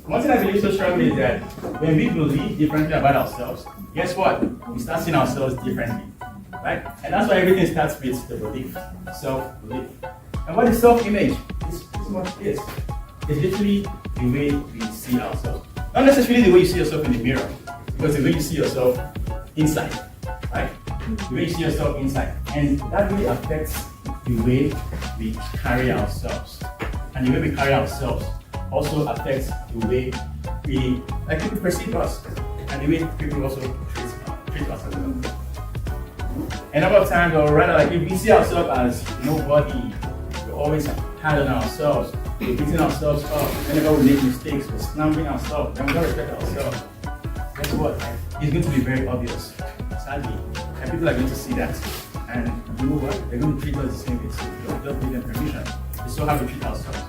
One thing I believe so strongly is that when we believe differently about ourselves, guess what? We start seeing ourselves differently, right? And that's why everything starts with the belief, self-belief. And what is self-image? It's pretty much this. It's literally the way we see ourselves. Not necessarily the way you see yourself in the mirror, because the way you see yourself inside, right? The way you see yourself inside. And that really affects the way we carry ourselves. And the way we carry ourselves also affects the way people perceive us, and the way people also treat us as well. A number of times, or rather, like if we see ourselves as nobody, we're always hard on ourselves, we're beating ourselves up. Whenever we make mistakes, we're slamming ourselves, and we don't respect ourselves. Guess what? It's going to be very obvious, sadly, and people are going to see that. And you know what? They're going to treat us the same way. So just give them permission. It's so hard to treat ourselves.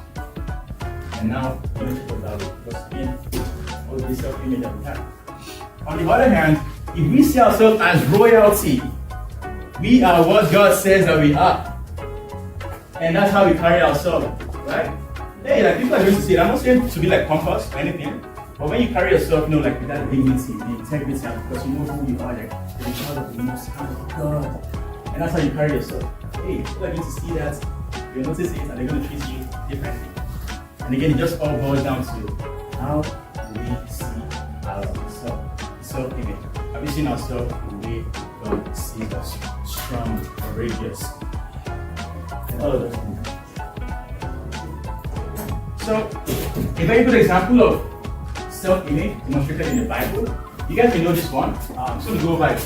And now, we're going to treat us that way, because again, all this self-image that we have. On the other hand, if we see ourselves as royalty, we are what God says that we are. And that's how we carry ourselves, right? Hey, like people are going to see it. I'm not saying to be like pompous or anything, but when you carry yourself, with that dignity, the integrity, because you know who you are, like the child of the Most High God. And that's how you carry yourself. Hey, people are going to see that, you'll notice it, and they're going to treat you differently. And again, it just all boils down to how do we see ourselves, self-image. Have we seen ourselves the way God sees us? Strong, courageous, and all of those things. So, a very good example of self-image demonstrated in the Bible. You guys may know this one. So we go over it.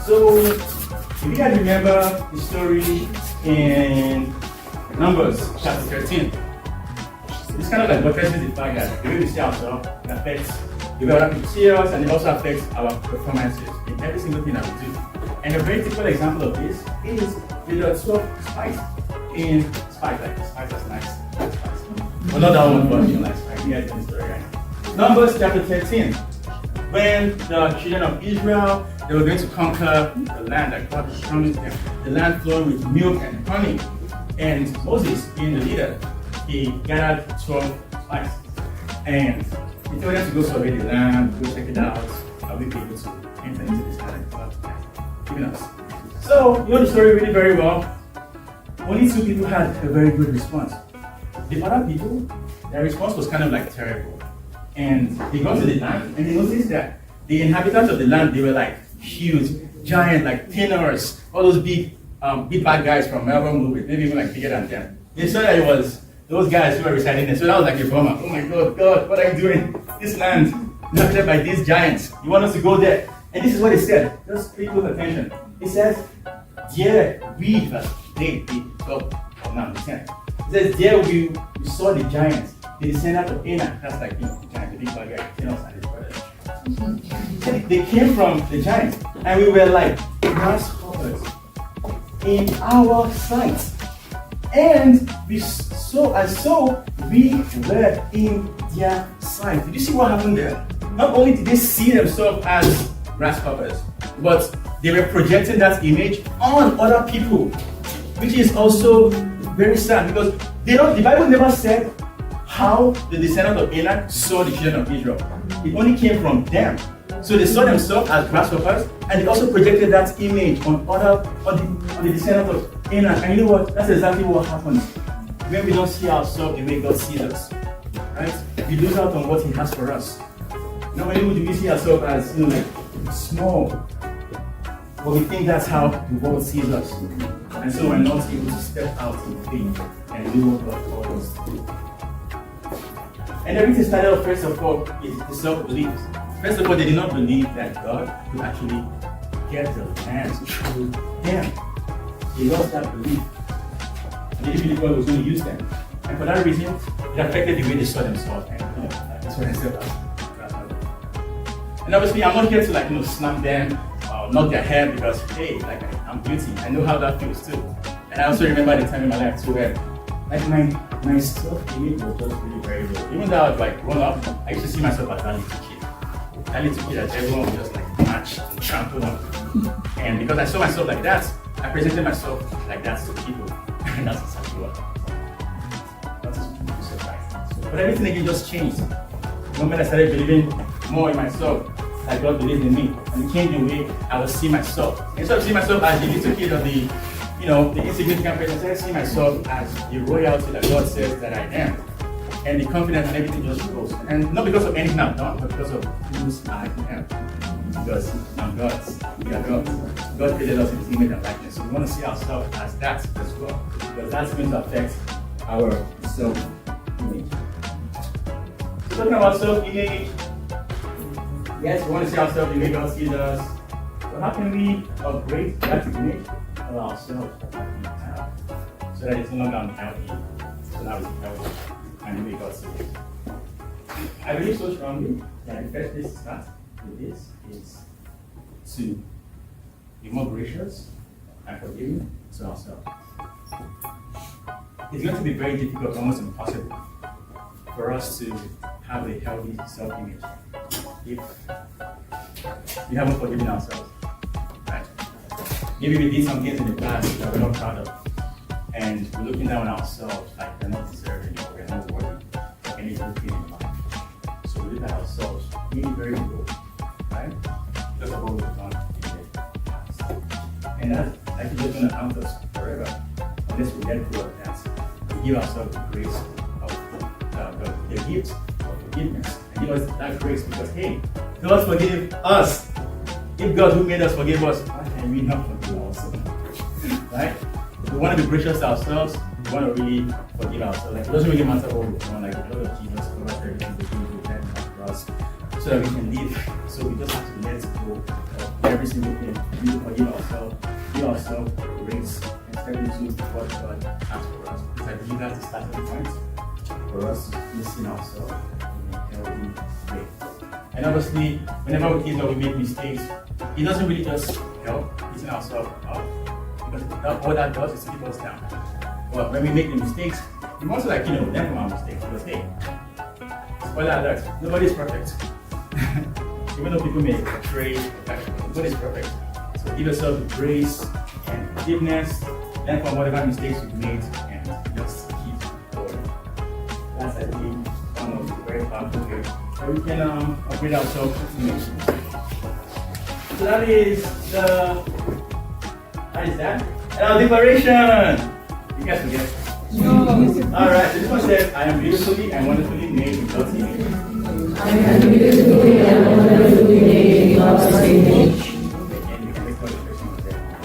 So, if you guys remember the story in Numbers chapter 13, this kind of like buttresses the fact that the way we see ourselves affects the way other people see us, and it also affects our performances in every single thing that we do. And a very typical example of this is with the 12 spice in spice, like spice that's nice. Spice. Well, not that one, but like spice. You guys know the story, right? Numbers chapter 13. When the children of Israel, they were going to conquer the land that God had promised them, the land flowing with milk and honey. And Moses, being the leader, he gathered 12 spies. And he told them to go survey the land, go check it out. Are we able to enter into this land that God has given us? So, you know the story really very well. Only 2 people had a very good response. The other people, their response was kind of like terrible. And they got to the land and they noticed that the inhabitants of the land, they were like huge, giant, like thinners, all those big bad guys from Melbourne movies, maybe even like bigger than them. They saw that it was those guys who were residing there. So that was like a bummer. Oh my God, what are you doing? This land, inhabited by these giants. You want us to go there? And this is what it said. Just pay close attention. It says, "There we," they, the 12 of now, the 10. It says, "There we saw the giants, the descendant of Anak." That's like, the giant, the big bad guy, Thanos and his brothers. They came from the giants, and we were like grasshoppers in our sight. And we we were in their sight. Did you see what happened there? Not only did they see themselves as grasshoppers, but they were projecting that image on other people, which is also very sad because the Bible never said how the descendants of Anak saw the children of Israel. It only came from them. So they saw themselves as grasshoppers, and they also projected that image on the descendants of Anak. And you know what? That's exactly what happens when we don't see ourselves the way God sees us. Right? We lose out on what He has for us. Not only do we see ourselves as like small, but we think that's how the world sees us. And so we're not able to step out in faith and do what God called us to do. And everything started off, first of all, is the self-belief. First of all, they did not believe that God could actually get the land through them. They lost that belief. And they didn't believe God was going to use them. And for that reason, it affected the way they saw themselves. And that's what I said last. And obviously, I'm not here to slam them, knock their head because, hey, I'm guilty. I know how that feels too. And I also remember the time in my life too where my self-image was just really very low. Even though I was grown up, I used to see myself as that little kid. That little kid that everyone would just match and trample on. And because I saw myself like that, I presented myself like that to people. And that's exactly what. That is surprising. So But everything again just changed. The moment I started believing more in myself, like God believed in me, and it changed the way I was seeing myself. Instead of seeing myself as the little kid of the, the insignificant person, I started seeing myself as the royalty that God says that I am. And the confidence and everything just grows. And not because of anything I've done, but because of whose I am. Because I'm God's. We are God's. God created us in His image and likeness. So we want to see ourselves as that as well. Because that's going to affect our self-image. So talking about self-image, yes, we want to see ourselves the way God sees us. But how can we upgrade that image of ourselves so that it's no longer unhealthy? So now it's healthy and the way God sees it. I believe so strongly that the first place to start with this is to be more gracious and forgiving to ourselves. It's going to be very difficult, almost impossible, for us to have a healthy self-image if we haven't forgiven ourselves. Right? Maybe we did some things in the past that we're not proud of, and we're looking down on ourselves like we're not deserving or we're not worthy of any good thing in life. So we look at ourselves really very low, right? Because of what we've done in the past. And that's actually just going to haunt us forever unless we let go of that. We give ourselves the grace of the gift of forgiveness. And give us that grace because, hey, God forgive us. If God who made us forgive us, why can we not forgive ourselves? Right? If we want to be gracious to ourselves, we want to really forgive ourselves. Like, it doesn't really matter what we've done, like the blood of Jesus covers everything we do for us so that we can live. So we just have to let go of every single thing. We need to forgive ourselves, give ourselves grace, and step into what God has for us. Because I believe that's the starting point for us missing ourselves in a healthy way. And obviously, whenever we think that we make mistakes, it doesn't really just help beating ourselves up. Because all that does is keep us down. But when we make the mistakes, we want to learn from our mistakes. Because hey, spoiler alert, nobody's perfect. Even though people may portray perfection, nobody's perfect. So give yourself the grace and forgiveness, learn from whatever mistakes you've made, and just keep going. That's, I think, one of the very powerful ways that we can upgrade our self-image. So that is that. And our declaration! You guys forget? No. Alright, so this one says, I am beautifully and wonderfully made in God's image. I am beautifully and wonderfully made in God's image. And you can make the declaration with that. I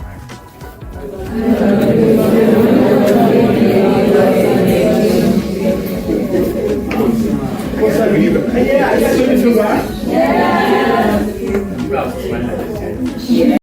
am beautifully and wonderfully made in God's image. What's that? Yeah, I guess you too, right? Yeah. You are smiling like this. Yeah.